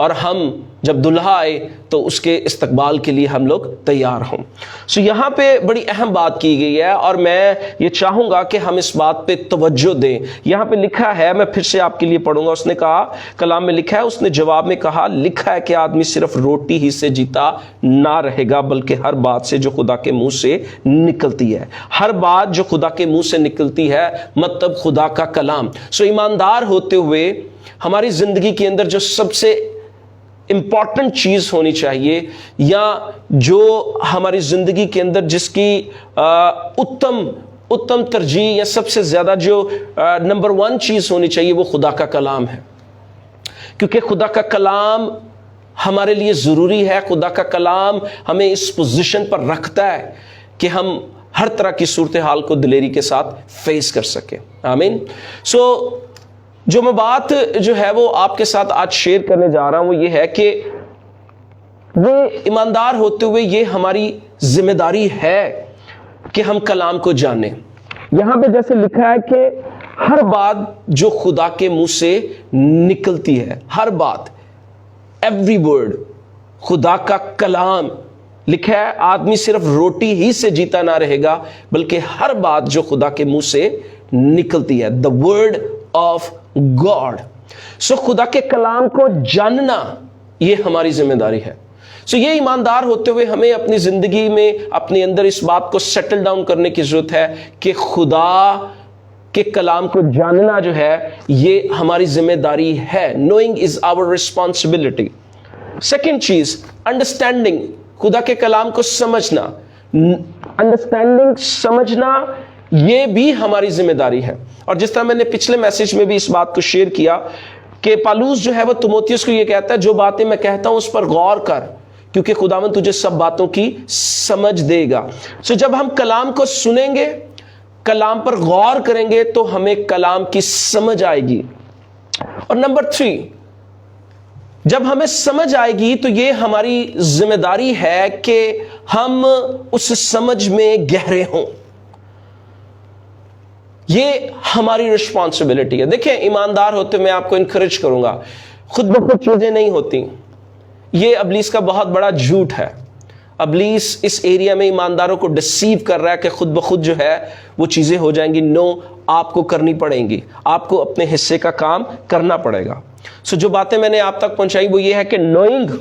اور ہم جب دلہا آئے تو اس کے استقبال کے لیے ہم لوگ تیار ہوں. سو یہاں پہ بڑی اہم بات کی گئی ہے اور میں یہ چاہوں گا کہ ہم اس بات پہ توجہ دیں. یہاں پہ لکھا ہے, میں پھر سے آپ کے لیے پڑھوں گا. اس نے کہا, کلام میں لکھا ہے, اس نے جواب میں کہا, لکھا ہے کہ آدمی صرف روٹی ہی سے جیتا نہ رہے گا بلکہ ہر بات سے جو خدا کے منہ سے نکلتی ہے. ہر بات جو خدا کے منہ سے نکلتی ہے مطلب خدا کا کلام. سو ایماندار ہوتے ہوئے ہماری زندگی کے اندر جو سب سے امپورٹنٹ چیز ہونی چاہیے, یا جو ہماری زندگی کے اندر جس کی اتم ترجیح یا سب سے زیادہ جو نمبر 1 چیز ہونی چاہیے, وہ خدا کا کلام ہے. کیونکہ خدا کا کلام ہمارے لیے ضروری ہے. خدا کا کلام ہمیں اس پوزیشن پر رکھتا ہے کہ ہم ہر طرح کی صورتحال کو دلیری کے ساتھ فیس کر سکیں. آمین. سو جو میں بات جو ہے وہ آپ کے ساتھ آج شیئر کرنے جا رہا ہوں, وہ یہ ہے کہ وہ ایماندار ہوتے ہوئے یہ ہماری ذمہ داری ہے کہ ہم کلام کو جانیں. یہاں پہ جیسے لکھا ہے کہ ہر بات جو خدا کے منہ سے نکلتی ہے, ہر بات, ایوری ورڈ, خدا کا کلام. لکھا ہے آدمی صرف روٹی ہی سے جیتا نہ رہے گا بلکہ ہر بات جو خدا کے منہ سے نکلتی ہے. The word of God. So خدا کے کلام کو جاننا یہ ہماری ذمہ داری ہے. سو یہ ایماندار ہوتے ہوئے ہمیں اپنی زندگی میں اپنے اندر اس بات کو سیٹل ڈاؤن کرنے کی ضرورت ہے کہ خدا کے کلام کو جاننا جو ہے یہ ہماری ذمہ داری ہے. Knowing is our responsibility. Second چیز, انڈرسٹینڈنگ, خدا کے کلام کو سمجھنا. انڈرسٹینڈنگ, سمجھنا, یہ بھی ہماری ذمہ داری ہے. اور جس طرح میں نے پچھلے میسج میں بھی اس بات کو شیئر کیا کہ پالوس جو ہے وہ تیموتھیوس کو یہ کہتا ہے, جو باتیں میں کہتا ہوں اس پر غور کر کیونکہ خداوند تجھے سب باتوں کی سمجھ دے گا. سو جب ہم کلام کو سنیں گے, کلام پر غور کریں گے تو ہمیں کلام کی سمجھ آئے گی. اور نمبر 3, جب ہمیں سمجھ آئے گی تو یہ ہماری ذمہ داری ہے کہ ہم اس سمجھ میں گہرے ہوں. یہ ہماری رسپانسبلٹی ہے. دیکھیں ایماندار ہوتے میں آپ کو انکریج کروں گا, خود بخود چیزیں نہیں ہوتی. یہ ابلیس کا بہت بڑا جھوٹ ہے. ابلیس اس ایریا میں ایمانداروں کو ڈسیو کر رہا ہے کہ خود بخود جو ہے وہ چیزیں ہو جائیں گی. نو, آپ کو کرنی پڑیں گی, آپ کو اپنے حصے کا کام کرنا پڑے گا. سو جو باتیں میں نے آپ تک پہنچائی وہ یہ ہے کہ نوئنگ,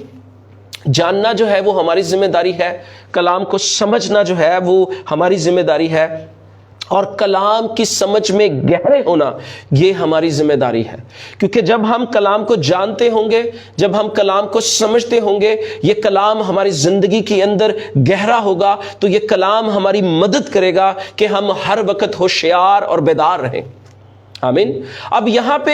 جاننا جو ہے وہ ہماری ذمہ داری ہے. کلام کو سمجھنا جو ہے وہ ہماری ذمہ داری ہے. اور کلام کی سمجھ میں گہرے ہونا یہ ہماری ذمہ داری ہے. کیونکہ جب ہم کلام کو جانتے ہوں گے, جب ہم کلام کو سمجھتے ہوں گے, یہ کلام ہماری زندگی کے اندر گہرا ہوگا تو یہ کلام ہماری مدد کرے گا کہ ہم ہر وقت ہوشیار اور بیدار رہیں. آمین. اب یہاں پہ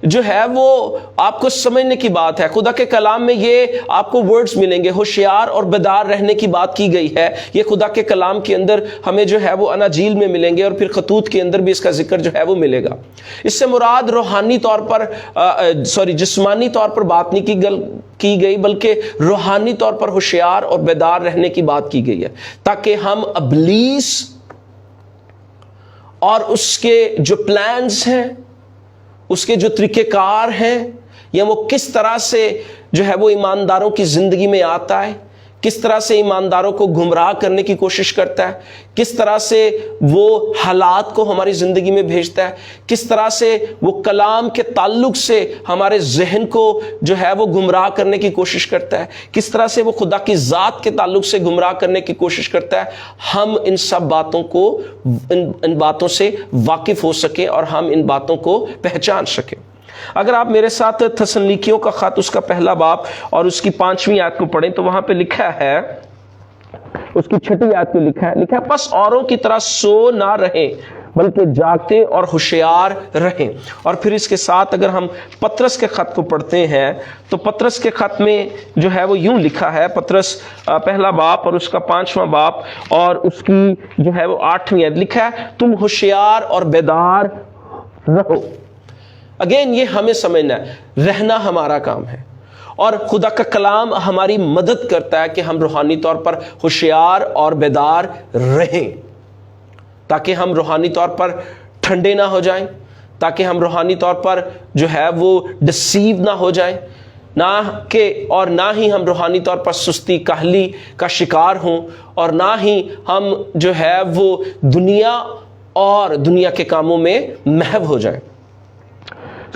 جو ہے وہ آپ کو سمجھنے کی بات ہے. خدا کے کلام میں یہ آپ کو ورڈز ملیں گے, ہوشیار اور بیدار رہنے کی بات کی گئی ہے. یہ خدا کے کلام کے اندر ہمیں جو ہے وہ اناجیل میں ملیں گے اور پھر خطوط کے اندر بھی اس کا ذکر جو ہے وہ ملے گا. اس سے مراد روحانی طور پر جسمانی طور پر بات نہیں کی گئی بلکہ روحانی طور پر ہوشیار اور بیدار رہنے کی بات کی گئی ہے, تاکہ ہم ابلیس اور اس کے جو پلانز ہیں, اس کے جو طریقہ کار ہیں, یا وہ کس طرح سے جو ہے وہ ایمانداروں کی زندگی میں آتا ہے, کس طرح سے ایمانداروں کو گمراہ کرنے کی کوشش کرتا ہے, کس طرح سے وہ حالات کو ہماری زندگی میں بھیجتا ہے, کس طرح سے وہ کلام کے تعلق سے ہمارے ذہن کو جو ہے وہ گمراہ کرنے کی کوشش کرتا ہے, کس طرح سے وہ خدا کی ذات کے تعلق سے گمراہ کرنے کی کوشش کرتا ہے. ہم ان سب باتوں کو, ان باتوں سے واقف ہو سکیں اور ہم ان باتوں کو پہچان سکیں. اگر آپ میرے ساتھ تسلنیکیوں کا خط اس کا پہلا باب اور اس کی 5ویں آیت کو پڑھیں تو وہاں پہ لکھا ہے, اس کی 6 آیت پہ لکھا ہے بس اوروں کی طرح سو نہ رہیں بلکہ جاگتے اور ہوشیار رہیں. اور پھر اس کے ساتھ اگر ہم پطرس کے خط کو پڑھتے ہیں تو پطرس کے خط میں جو ہے وہ یوں لکھا ہے, پطرس پہلا باب اور اس کا 5واں باب اور اس کی جو ہے وہ 8ویں آیت لکھا ہے, تم ہوشیار اور بیدار رہو. اگین یہ ہمیں سمجھنا ہے, رہنا ہمارا کام ہے اور خدا کا کلام ہماری مدد کرتا ہے کہ ہم روحانی طور پر ہوشیار اور بیدار رہیں, تاکہ ہم روحانی طور پر ٹھنڈے نہ ہو جائیں, تاکہ ہم روحانی طور پر جو ہے وہ ڈسیو نہ ہو جائیں, نہ ہی ہم روحانی طور پر سستی کاہلی کا شکار ہوں، اور نہ ہی ہم جو ہے وہ دنیا اور دنیا کے کاموں میں محو ہو جائیں۔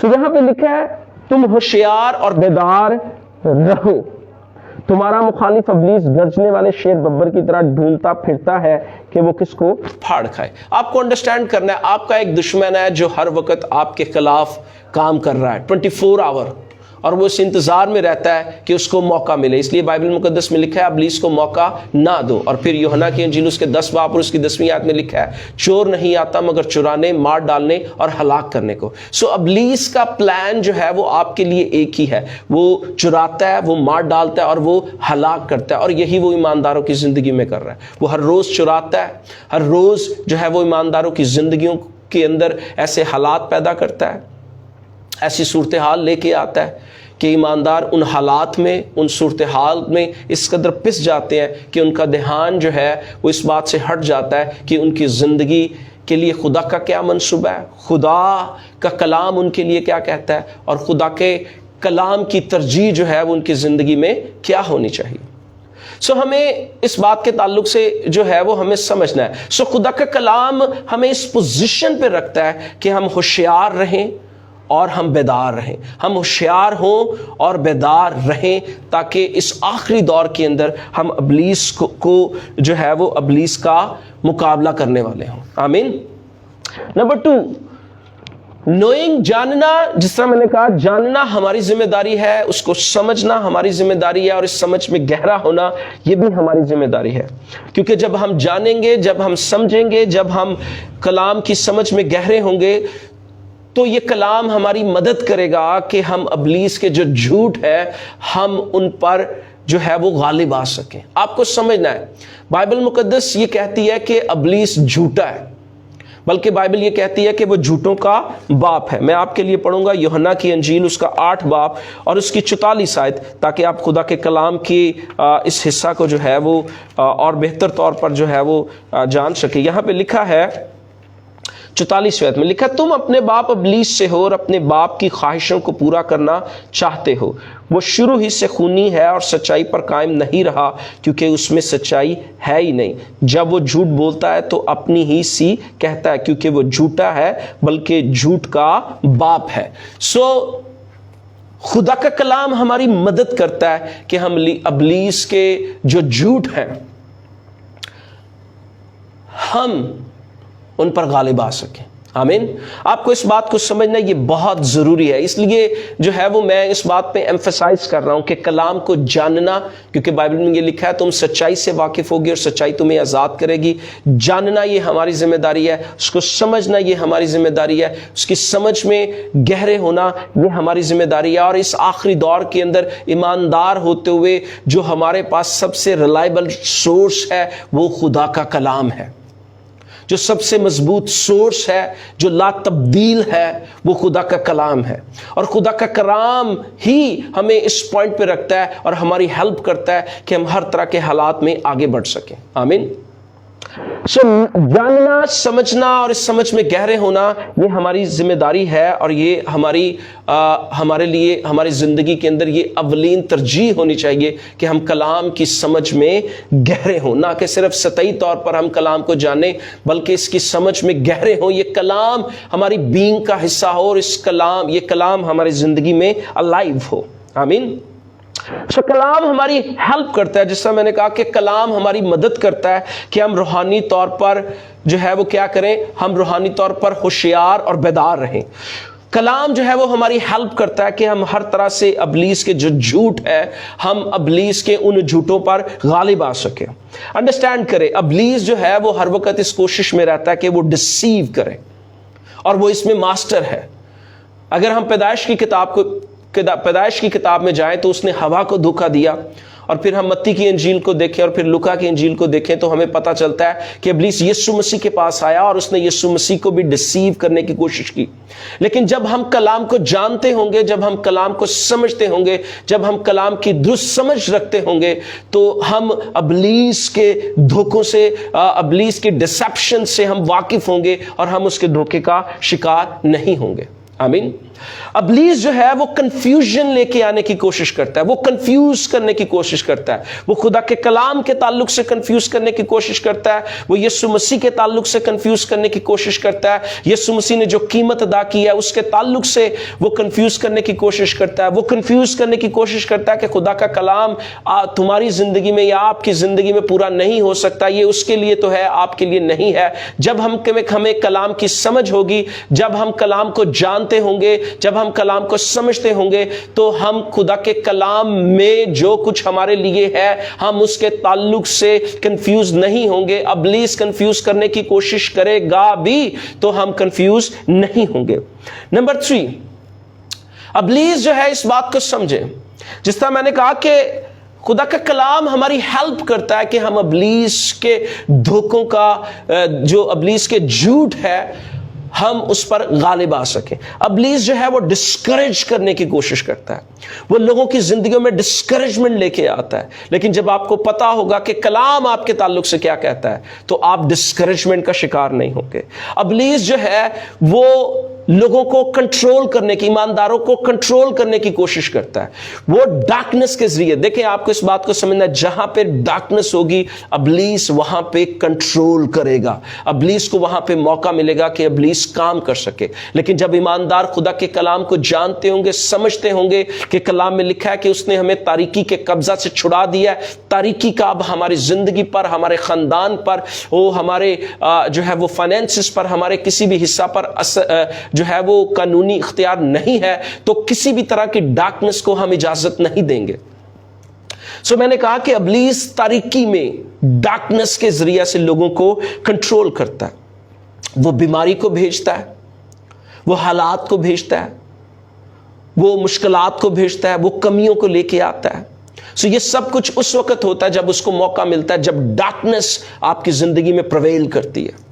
یہاں پہ لکھا ہے تم ہوشیار اور بیدار رہو۔ تمہارا مخالف ابلیس گرجنے والے شیر ببر کی طرح ڈھونڈتا پھرتا ہے کہ وہ کس کو پھاڑ کھائے۔ آپ کو انڈرسٹینڈ کرنا ہے، آپ کا ایک دشمن ہے جو ہر وقت آپ کے خلاف کام کر رہا ہے 24 آور، اور وہ اس انتظار میں رہتا ہے کہ اس کو موقع ملے۔ اس لیے بائبل مقدس میں لکھا ہے ابلیس کو موقع نہ دو۔ اور پھر یوحنا کی انجیل اس کے 10 باب اور اس کی 10ویں آیت میں لکھا ہے چور نہیں آتا مگر چرانے، مار ڈالنے اور ہلاک کرنے کو۔ ابلیس کا پلان جو ہے وہ آپ کے لیے ایک ہی ہے، وہ چراتا ہے، وہ مار ڈالتا ہے اور وہ ہلاک کرتا ہے، اور یہی وہ ایمانداروں کی زندگی میں کر رہا ہے۔ وہ ہر روز چراتا ہے، ہر روز جو ہے وہ ایمانداروں کی زندگیوں کے اندر ایسے حالات پیدا کرتا ہے، ایسی صورتحال لے کے آتا ہے کہ ایماندار ان حالات میں، ان صورتحال میں اس قدر پس جاتے ہیں کہ ان کا دھیان جو ہے وہ اس بات سے ہٹ جاتا ہے کہ ان کی زندگی کے لیے خدا کا کیا منصوبہ ہے، خدا کا کلام ان کے لیے کیا کہتا ہے، اور خدا کے کلام کی ترجیح جو ہے وہ ان کی زندگی میں کیا ہونی چاہیے۔ ہمیں اس بات کے تعلق سے جو ہے وہ ہمیں سمجھنا ہے۔ خدا کا کلام ہمیں اس پوزیشن پہ رکھتا ہے کہ ہم ہوشیار رہیں اور ہم بیدار رہیں، ہم ہوشیار ہوں اور بیدار رہیں، تاکہ اس آخری دور کے اندر ہم ابلیس کو جو ہے وہ ابلیس کا مقابلہ کرنے والے ہوں۔ آمین۔ نمبر 2، نوئنگ، جاننا۔ جس طرح میں نے کہا جاننا ہماری ذمہ داری ہے، اس کو سمجھنا ہماری ذمہ داری ہے، اور اس سمجھ میں گہرا ہونا یہ بھی ہماری ذمہ داری ہے، کیونکہ جب ہم جانیں گے، جب ہم سمجھیں گے، جب ہم کلام کی سمجھ میں گہرے ہوں گے، تو یہ کلام ہماری مدد کرے گا کہ ہم ابلیس کے جو جھوٹ ہے ہم ان پر جو ہے وہ غالب آ سکیں۔ آپ کو سمجھنا ہے بائبل مقدس یہ کہتی ہے کہ ابلیس جھوٹا ہے، بلکہ بائبل یہ کہتی ہے کہ وہ جھوٹوں کا باپ ہے۔ میں آپ کے لیے پڑھوں گا یوحنا کی انجیل اس کا 8 باب اور اس کی 44 آیت، تاکہ آپ خدا کے کلام کی اس حصہ کو جو ہے وہ اور بہتر طور پر جو ہے وہ جان سکیں۔ یہاں پہ لکھا ہے 44 آیت میں لکھا، تم اپنے باپ ابلیس سے ہو اور اپنے باپ کی خواہشوں کو پورا کرنا چاہتے ہو۔ وہ شروع ہی سے خونی ہے اور سچائی پر قائم نہیں رہا، کیونکہ اس میں سچائی ہے ہی نہیں۔ جب وہ جھوٹ بولتا ہے تو اپنی ہی سی کہتا ہے، کیونکہ وہ جھوٹا ہے بلکہ جھوٹ کا باپ ہے۔ خدا کا کلام ہماری مدد کرتا ہے کہ ہم ابلیس کے جو جھوٹ ہیں ہم ان پر غالب آ سکیں۔ آمین۔ آپ کو اس بات کو سمجھنا یہ بہت ضروری ہے، اس لیے جو ہے وہ میں اس بات پہ ایمفیسائز کر رہا ہوں کہ کلام کو جاننا، کیونکہ بائبل میں یہ لکھا ہے تم سچائی سے واقف ہوگی اور سچائی تمہیں آزاد کرے گی۔ جاننا یہ ہماری ذمہ داری ہے، اس کو سمجھنا یہ ہماری ذمہ داری ہے، اس کی سمجھ میں گہرے ہونا یہ ہماری ذمہ داری ہے۔ اور اس آخری دور کے اندر ایماندار ہوتے ہوئے جو ہمارے پاس سب سے ریلائبل سورس ہے وہ خدا کا کلام ہے، جو سب سے مضبوط سورس ہے، جو لا تبدیل ہے، وہ خدا کا کلام ہے۔ اور خدا کا کلام ہی ہمیں اس پوائنٹ پہ رکھتا ہے اور ہماری ہیلپ کرتا ہے کہ ہم ہر طرح کے حالات میں آگے بڑھ سکیں۔ آمین۔ جاننا، سمجھنا اور اس سمجھ میں گہرے ہونا یہ ہماری ذمہ داری ہے، اور یہ ہمارے لیے ہماری زندگی کے اندر یہ اولین ترجیح ہونی چاہیے کہ ہم کلام کی سمجھ میں گہرے ہوں، نہ کہ صرف سطحی طور پر ہم کلام کو جانیں بلکہ اس کی سمجھ میں گہرے ہوں، یہ کلام ہماری بینگ کا حصہ ہو اور یہ کلام ہماری زندگی میں الائیو ہو۔ آمین۔ کلام ہماری ہیلپ کرتا ہے، جس طرح میں نے کہا کہ کلام ہماری مدد کرتا ہے کہ ہم روحانی طور پر جو ہے وہ کیا کریں، ہم روحانی طور پر ہوشیار اور بیدار رہیں۔ کلام جو ہے وہ ہماری ہیلپ کرتا ہے کہ ہم ہر طرح سے ابلیس کے جو جھوٹ ہے ہم ابلیس کے ان جھوٹوں پر غالب آ سکیں۔ انڈرسٹینڈ کریں، ابلیس جو ہے وہ ہر وقت اس کوشش میں رہتا ہے کہ وہ ڈسیو کرے، اور وہ اس میں ماسٹر ہے۔ اگر ہم پیدائش کی کتاب میں جائیں تو اس نے ہوا کو دھوکا دیا، اور پھر ہم متی کی انجیل کو دیکھیں اور پھر لوکا کی انجیل کو دیکھیں تو ہمیں پتہ چلتا ہے کہ ابلیس یسوع مسیح کے پاس آیا اور اس نے یسوع مسیح کو بھی ڈسیو کرنے کی کوشش کی۔ لیکن جب ہم کلام کو جانتے ہوں گے، جب ہم کلام کو سمجھتے ہوں گے، جب ہم کلام کی درست سمجھ رکھتے ہوں گے، تو ہم ابلیس کے دھوکوں سے، ابلیس کے ڈسیپشن سے ہم واقف ہوں گے اور ہم اس کے دھوکے کا شکار نہیں ہوں گے۔ آمین. ابلیس جو ہے وہ کنفیوژن لے کے آنے کی کوشش کرتا ہے, وہ کنفیوز کرنے کی کوشش کرتا ہے, وہ خدا کے کلام کے تعلق سے کنفیوز کرنے کی کوشش کرتا ہے, وہ یسوع مسیح کے تعلق سے کنفیوز کرنے کی کوشش کرتا ہے, یسوع مسیح نے جو قیمت ادا کی ہے اس کے تعلق سے وہ کنفیوز کرنے کی کوشش کرتا ہے, وہ کنفیوز کرنے کی کوشش کرتا ہے کہ خدا کا کلام تمہاری زندگی میں یا آپ کی زندگی میں پورا نہیں ہو سکتا, یہ اس کے لیے تو ہے, آپ کے لیے نہیں ہے. جب ہمیں کلام کی سمجھ ہوگی, جب ہم کلام کو جانتے ہوں گے, جب ہم کلام کو سمجھتے ہوں گے, تو ہم خدا کے کلام میں جو کچھ ہمارے لیے ہے ہم اس کے تعلق سے کنفیوز نہیں ہوں گے. ابلیس کنفیوز کرنے کی کوشش کرے گا بھی تو ہم کنفیوز نہیں ہوں گے. نمبر 3, ابلیس جو ہے اس بات کو سمجھے, جس طرح میں نے کہا کہ خدا کا کلام ہماری ہیلپ کرتا ہے کہ ہم ابلیس کے دھوکوں کا, جو ابلیس کے جھوٹ ہے, ہم اس پر غالب آ سکیں. ابلیس جو ہے وہ ڈسکریج کرنے کی کوشش کرتا ہے, وہ لوگوں کی زندگیوں میں ڈسکریجمنٹ لے کے آتا ہے. لیکن جب آپ کو پتا ہوگا کہ کلام آپ کے تعلق سے کیا کہتا ہے تو آپ ڈسکریجمنٹ کا شکار نہیں ہوں گے. ابلیس جو ہے وہ لوگوں کو کنٹرول کرنے کی, ایمانداروں کو کنٹرول کرنے کی کوشش کرتا ہے. وہ ڈارکنس کے ذریعے, دیکھیں آپ کو اس بات کو سمجھنا ہے, جہاں پہ ڈارکنس ہوگی ابلیس وہاں پہ کنٹرول کرے گا, ابلیس کو وہاں پہ موقع ملے گا کہ ابلیس کام کر سکے. لیکن جب ایماندار خدا کے کلام کو جانتے ہوں گے, سمجھتے ہوں گے کہ کلام میں لکھا ہے کہ اس نے ہمیں تاریکی کے قبضہ سے چھڑا دیا ہے, تاریکی کا اب ہماری زندگی پر, ہمارے خاندان پر, وہ ہمارے جو ہے وہ فائنینسز پر, ہمارے کسی بھی حصہ پر جو ہے وہ قانونی اختیار نہیں ہے, تو کسی بھی طرح کی ڈارکنس کو ہم اجازت نہیں دیں گے. سو میں نے کہا کہ ابلیس تاریکی میں ڈارکنس کے ذریعے سے لوگوں کو کنٹرول کرتا ہے. وہ بیماری کو بھیجتا ہے, وہ حالات کو بھیجتا ہے, وہ مشکلات کو بھیجتا ہے, وہ کمیوں کو لے کے آتا ہے. سو یہ سب کچھ اس وقت ہوتا ہے جب اس کو موقع ملتا ہے, جب ڈارکنس آپ کی زندگی میں پرویل کرتی ہے.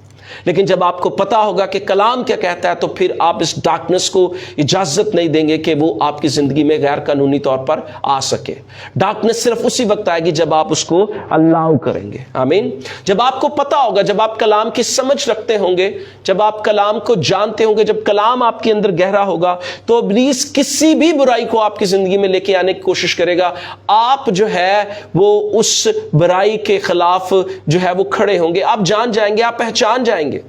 لیکن جب آپ کو پتا ہوگا کہ کلام کیا کہتا ہے تو پھر آپ اس ڈارکنس کو اجازت نہیں دیں گے کہ وہ آپ کی زندگی میں غیر قانونی طور پر آ سکے. ڈارکنس صرف اسی وقت آئے گی جب آپ اس کو الاؤ کریں گے. آمین. جب آپ کو پتا ہوگا, جب آپ کلام کی سمجھ رکھتے ہوں گے, جب آپ کلام کو جانتے ہوں گے, جب کلام آپ کے اندر گہرا ہوگا, تو ابلیس کسی بھی برائی کو آپ کی زندگی میں لے کے آنے کی کوشش کرے گا. آپ جو ہے وہ اس برائی کے خلاف جو ہے وہ کھڑے ہوں گے. آپ جان جائیں گے, آپ پہچان جائیں گے,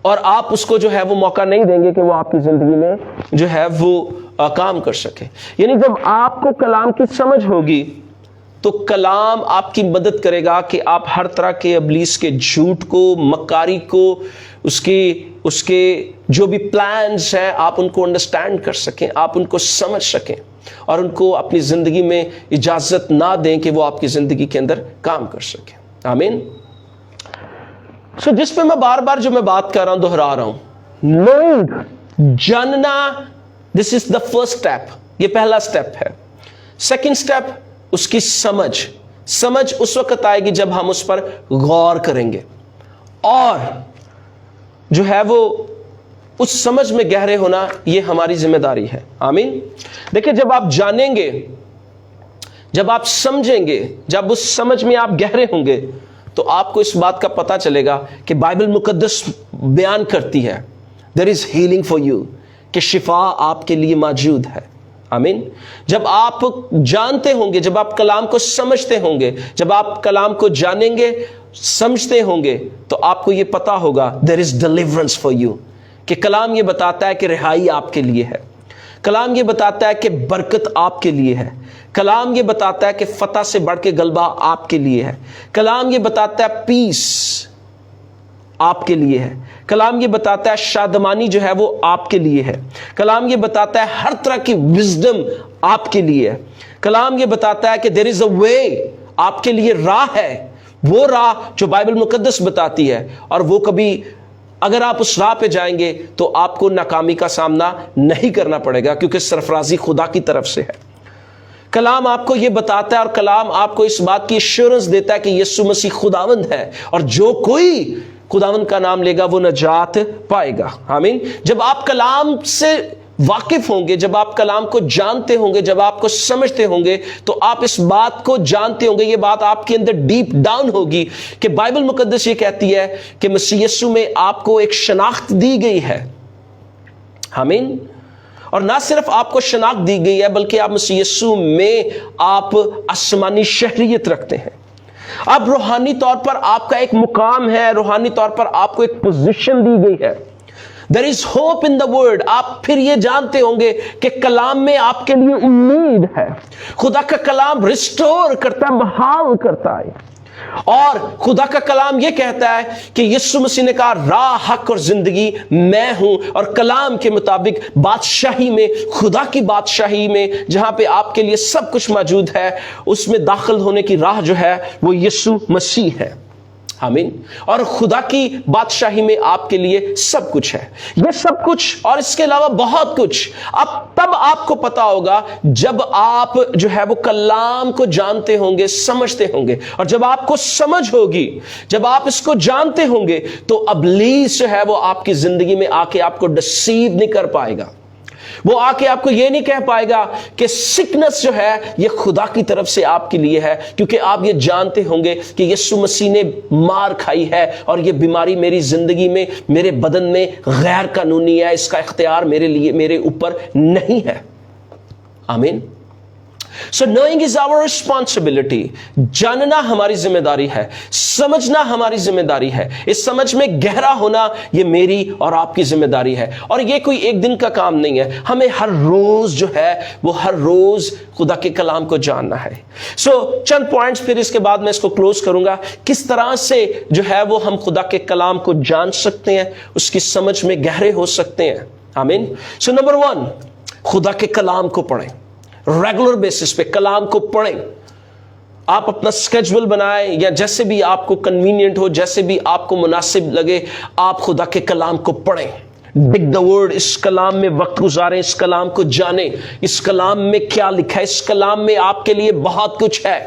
اور آپ اس کو جو ہے وہ موقع نہیں دیں گے کہ وہ آپ کی زندگی میں جو ہے وہ کام کر سکے. یعنی جب آپ کو کلام کی سمجھ ہوگی تو کلام آپ کی مدد کرے گا کہ آپ ہر طرح کے ابلیس کے جھوٹ کو, مکاری کو, اس کے جو بھی پلانز ہیں آپ ان کو انڈرسٹینڈ کر سکیں, آپ ان کو سمجھ سکیں, اور ان کو اپنی زندگی میں اجازت نہ دیں کہ وہ آپ کی زندگی کے اندر کام کر سکیں. آمین. سو جس پہ میں بار بار جو میں بات کر رہا ہوں, دہرا رہا ہوں, نوئنگ, جاننا, دس از دا فرسٹ اسٹیپ, یہ پہلا اسٹیپ ہے. سیکنڈ اسٹیپ اس کی سمجھ. سمجھ اس وقت آئے گی جب ہم اس پر غور کریں گے, اور جو ہے وہ اس سمجھ میں گہرے ہونا یہ ہماری ذمہ داری ہے. آمین. دیکھیں, جب آپ جانیں گے, جب آپ سمجھیں گے, جب اس سمجھ میں آپ گہرے ہوں گے, تو آپ کو اس بات کا پتہ چلے گا کہ بائبل مقدس بیان کرتی ہے there is healing for you, کہ شفا آپ کے لیے موجود ہے. آمین. جب آپ جانتے ہوں گے, جب آپ کلام کو سمجھتے ہوں گے, جب آپ کلام کو جانیں گے, سمجھتے ہوں گے, تو آپ کو یہ پتہ ہوگا there is deliverance for you, کہ کلام یہ بتاتا ہے کہ رہائی آپ کے لیے ہے. کلام یہ بتاتا ہے کہ برکت آپ کے لیے ہے. کلام یہ بتاتا ہے کہ فتح سے بڑھ کے غلبہ آپ کے لیے ہے. کلام یہ بتاتا ہے پیس آپ کے لیے ہے. کلام یہ بتاتا ہے شادمانی جو ہے وہ آپ کے لیے ہے. کلام یہ بتاتا ہے ہر طرح کی وزڈم آپ کے لیے ہے. کلام یہ بتاتا ہے کہ there is a way, آپ کے لیے راہ ہے, وہ راہ جو بائبل مقدس بتاتی ہے, اور وہ کبھی اگر آپ اس راہ پہ جائیں گے تو آپ کو ناکامی کا سامنا نہیں کرنا پڑے گا, کیونکہ سرفرازی خدا کی طرف سے ہے. کلام آپ کو یہ بتاتا ہے, اور کلام آپ کو اس بات کی ایشورنس دیتا ہے کہ یسوع مسیح خداوند ہے, اور جو کوئی خداوند کا نام لے گا وہ نجات پائے گا. آمین. جب آپ کلام سے واقف ہوں گے, جب آپ کلام کو جانتے ہوں گے, جب آپ کو سمجھتے ہوں گے, تو آپ اس بات کو جانتے ہوں گے, یہ بات آپ کے اندر ڈیپ ڈاؤن ہوگی کہ بائبل مقدس یہ کہتی ہے کہ مسیح یسوع میں آپ کو ایک شناخت دی گئی ہے. آمین. اور نہ صرف آپ کو شناخت دی گئی ہے بلکہ آپ مسیح یسوع میں آپ آسمانی شہریت رکھتے ہیں. اب روحانی طور پر آپ کا ایک مقام ہے, روحانی طور پر آپ کو ایک پوزیشن دی گئی ہے. There is hope in the word. آپ پھر یہ جانتے ہوں گے کہ کلام میں آپ کے لیے امید ہے. خدا کا کلام ریسٹور کرتا ہے, بحال کرتا ہے. اور خدا کا کلام یہ کہتا ہے کہ یسوع مسیح نے کہا راہ, حق اور زندگی میں ہوں, اور کلام کے مطابق بادشاہی میں, خدا کی بادشاہی میں جہاں پہ آپ کے لیے سب کچھ موجود ہے, اس میں داخل ہونے کی راہ جو ہے وہ یسوع مسیح ہے. آمین. اور خدا کی بادشاہی میں آپ کے لیے سب کچھ ہے. یہ سب کچھ اور اس کے علاوہ بہت کچھ اب تب آپ کو پتا ہوگا جب آپ جو ہے وہ کلام کو جانتے ہوں گے, سمجھتے ہوں گے. اور جب آپ کو سمجھ ہوگی, جب آپ اس کو جانتے ہوں گے, تو ابلیس جو ہے وہ آپ کی زندگی میں آ کے آپ کو ڈسیو نہیں کر پائے گا. وہ آ کے آپ کو یہ نہیں کہہ پائے گا کہ سکنس جو ہے یہ خدا کی طرف سے آپ کے لیے ہے, کیونکہ آپ یہ جانتے ہوں گے کہ یسوع مسیح نے مار کھائی ہے اور یہ بیماری میری زندگی میں, میرے بدن میں غیر قانونی ہے, اس کا اختیار میرے لیے, میرے اوپر نہیں ہے. آمین. So knowing is our responsibility. جاننا ہماری ذمہ داری ہے, سمجھنا ہماری ذمہ داری ہے. اس سمجھ میں گہرا ہونا یہ میری اور آپ کی ذمہ داری ہے, اور یہ کوئی ایک دن کا کام نہیں ہے. ہمیں ہر روز جو ہے وہ ہر روز خدا کے کلام کو جاننا ہے. سو چند پوائنٹس, پھر اس کے بعد میں اس کو کلوز کروں گا. کس طرح سے جو ہے وہ ہم خدا کے کلام کو جان سکتے ہیں, اس کی سمجھ میں گہرے ہو سکتے ہیں. آمین. سو نمبر 1, خدا کے کلام کو پڑھیں. ریگولر بیسس پہ کلام کو پڑھیں. آپ اپنا سکیجول بنائیں, یا جیسے بھی آپ کو کنوینئنٹ ہو, جیسے بھی آپ کو مناسب لگے, آپ خدا کے کلام کو پڑھیں. ڈگ دا ورڈ. اس کلام میں وقت گزاریں, اس کلام کو جانیں, اس کلام میں کیا لکھا ہے. اس کلام میں آپ کے لیے بہت کچھ ہے.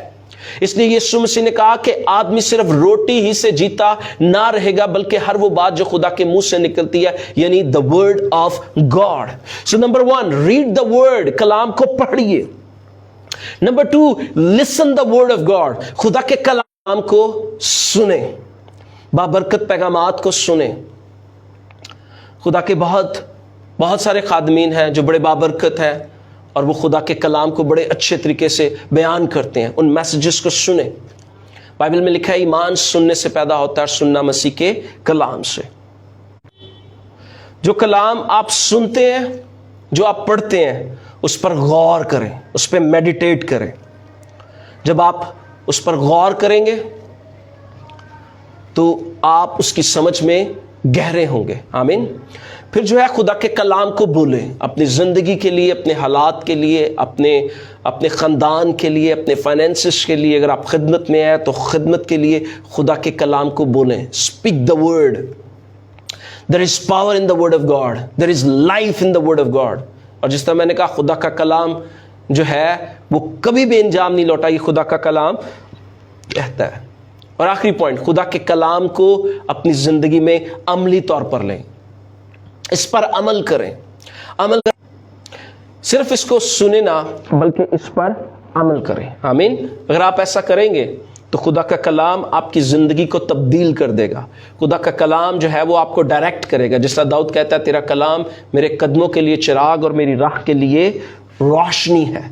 اس لیے یسوع مسیح نے کہا کہ آدمی صرف روٹی ہی سے جیتا نہ رہے گا, بلکہ ہر وہ بات جو خدا کے منہ سے نکلتی ہے, یعنی the word of God. So number 1, read the word. کلام کو پڑھیے. Number 2, listen the word of God. خدا کے کلام کو سنیں, بابرکت پیغامات کو سنیں. خدا کے بہت سارے خادمین ہیں جو بڑے بابرکت ہیں, اور وہ خدا کے کلام کو بڑے اچھے طریقے سے بیان کرتے ہیں. ان میسیجز کو سنیں. بائبل میں لکھا ہے ایمان سننے سے پیدا ہوتا ہے, سننا مسیح کے کلام سے. جو کلام آپ سنتے ہیں, جو آپ پڑھتے ہیں, اس پر غور کریں, اس پہ میڈیٹیٹ کریں. جب آپ اس پر غور کریں گے تو آپ اس کی سمجھ میں گہرے ہوں گے. آمین. پھر جو ہے خدا کے کلام کو بولیں, اپنی زندگی کے لیے, اپنے حالات کے لیے, اپنے خاندان کے لیے, اپنے فائنینسز کے لیے. اگر آپ خدمت میں ہیں تو خدمت کے لیے خدا کے کلام کو بولیں. Speak the word. There is power in the word of God, there is life in the word of God. اور جس طرح میں نے کہا, خدا کا کلام جو ہے وہ کبھی بھی انجام نہیں لوٹا, یہ خدا کا کلام کہتا ہے. اور آخری پوائنٹ, خدا کے کلام کو اپنی زندگی میں عملی طور پر لیں, اس پر عمل کریں. صرف اس کو سنیں نہ, بلکہ اس پر عمل کریں. آمین. اگر آپ ایسا کریں گے تو خدا کا کلام آپ کی زندگی کو تبدیل کر دے گا. خدا کا کلام جو ہے وہ آپ کو ڈائریکٹ کرے گا. جس طرح داؤد کہتا ہے, تیرا کلام میرے قدموں کے لیے چراغ اور میری راہ کے لیے روشنی ہے.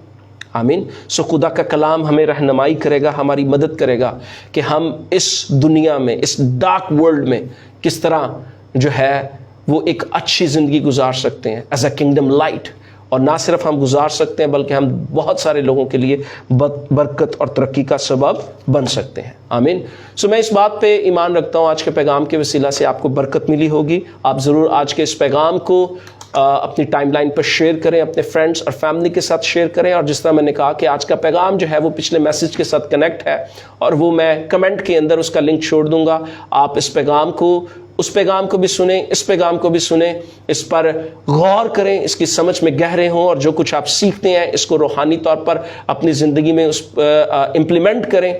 آمین. سو خدا کا کلام ہمیں رہنمائی کرے گا, ہماری مدد کرے گا کہ ہم اس دنیا میں, اس ڈارک ورلڈ میں کس طرح جو ہے وہ ایک اچھی زندگی گزار سکتے ہیں ایز اے کنگڈم لائٹ. اور نہ صرف ہم گزار سکتے ہیں بلکہ ہم بہت سارے لوگوں کے لیے برکت اور ترقی کا سبب بن سکتے ہیں. آمین. سو میں اس بات پہ ایمان رکھتا ہوں, آج کے پیغام کے وسیلہ سے آپ کو برکت ملی ہوگی. آپ ضرور آج کے اس پیغام کو اپنی ٹائم لائن پر شیئر کریں, اپنے فرینڈس اور فیملی کے ساتھ شیئر کریں. اور جس طرح میں نے کہا کہ آج کا پیغام جو ہے وہ پچھلے میسج کے ساتھ کنیکٹ ہے, اور وہ میں کمنٹ کے اندر اس کا لنک چھوڑ دوں گا. آپ اس پیغام کو بھی سنیں, اس پیغام کو بھی سنیں, اس پر غور کریں, اس کی سمجھ میں گہرے ہوں, اور جو کچھ آپ سیکھتے ہیں اس کو روحانی طور پر اپنی زندگی میں اس امپلیمنٹ کریں.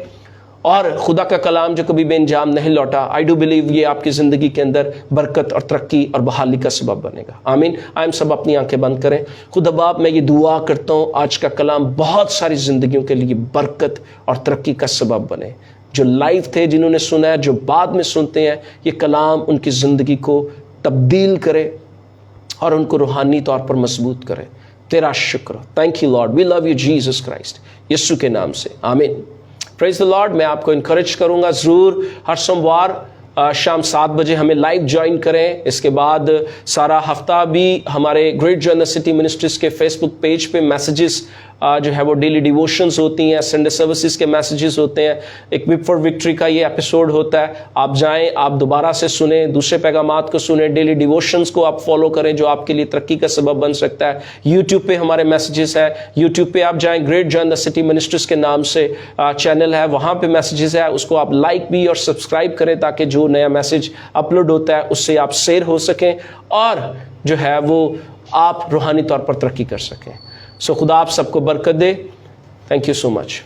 اور خدا کا کلام جو کبھی بے انجام نہیں لوٹا. آئی ڈو بلیو یہ آپ کی زندگی کے اندر برکت اور ترقی اور بحالی کا سبب بنے گا. آمین. ہم سب اپنی آنکھیں بند کریں. خدا باپ میں یہ دعا کرتا ہوں آج کا کلام بہت ساری زندگیوں کے لیے برکت اور ترقی کا سبب بنے. جو لائیو تھے، جنہوں نے سنا ہے، جو بعد میں سنتے ہیں، یہ کلام ان کی زندگی کو تبدیل کرے اور ان کو روحانی طور پر مضبوط کرے. تیرا شکر. Thank you Lord. We love you Jesus Christ. یسوع کے نام سے آمین. Praise the Lord. میں آپ کو انکریج کروں گا ضرور ہر سوموار شام 7 بجے ہمیں لائیو جوائن کریں. اس کے بعد سارا ہفتہ بھی ہمارے گریٹ جوائے ان دی سٹی منسٹریز کے فیس بک پیج پہ میسیجز جو ہے وہ ڈیلی ڈیووشنز ہوتی ہیں، سنڈے سروسز کے میسیجز ہوتے ہیں. ایک وپ فار وکٹری کا یہ ایپیسوڈ ہوتا ہے. آپ جائیں، آپ دوبارہ سے سنیں، دوسرے پیغامات کو سنیں، ڈیلی ڈیووشنز کو آپ فالو کریں جو آپ کے لیے ترقی کا سبب بن سکتا ہے. یوٹیوب پہ ہمارے میسیجز ہیں. یوٹیوب پہ آپ جائیں، گریٹ جوائے ان دی سٹی منسٹریز کے نام سے چینل ہے، وہاں پہ میسیجز ہے. اس کو آپ لائک بھی اور سبسکرائب کریں تاکہ جو نیا میسیج اپلوڈ ہوتا ہے اس سے آپ شیئر ہو سکیں اور جو ہے وہ آپ روحانی طور پر ترقی کر سکیں. سو خدا آپ سب کو برکت دے. Thank you so much.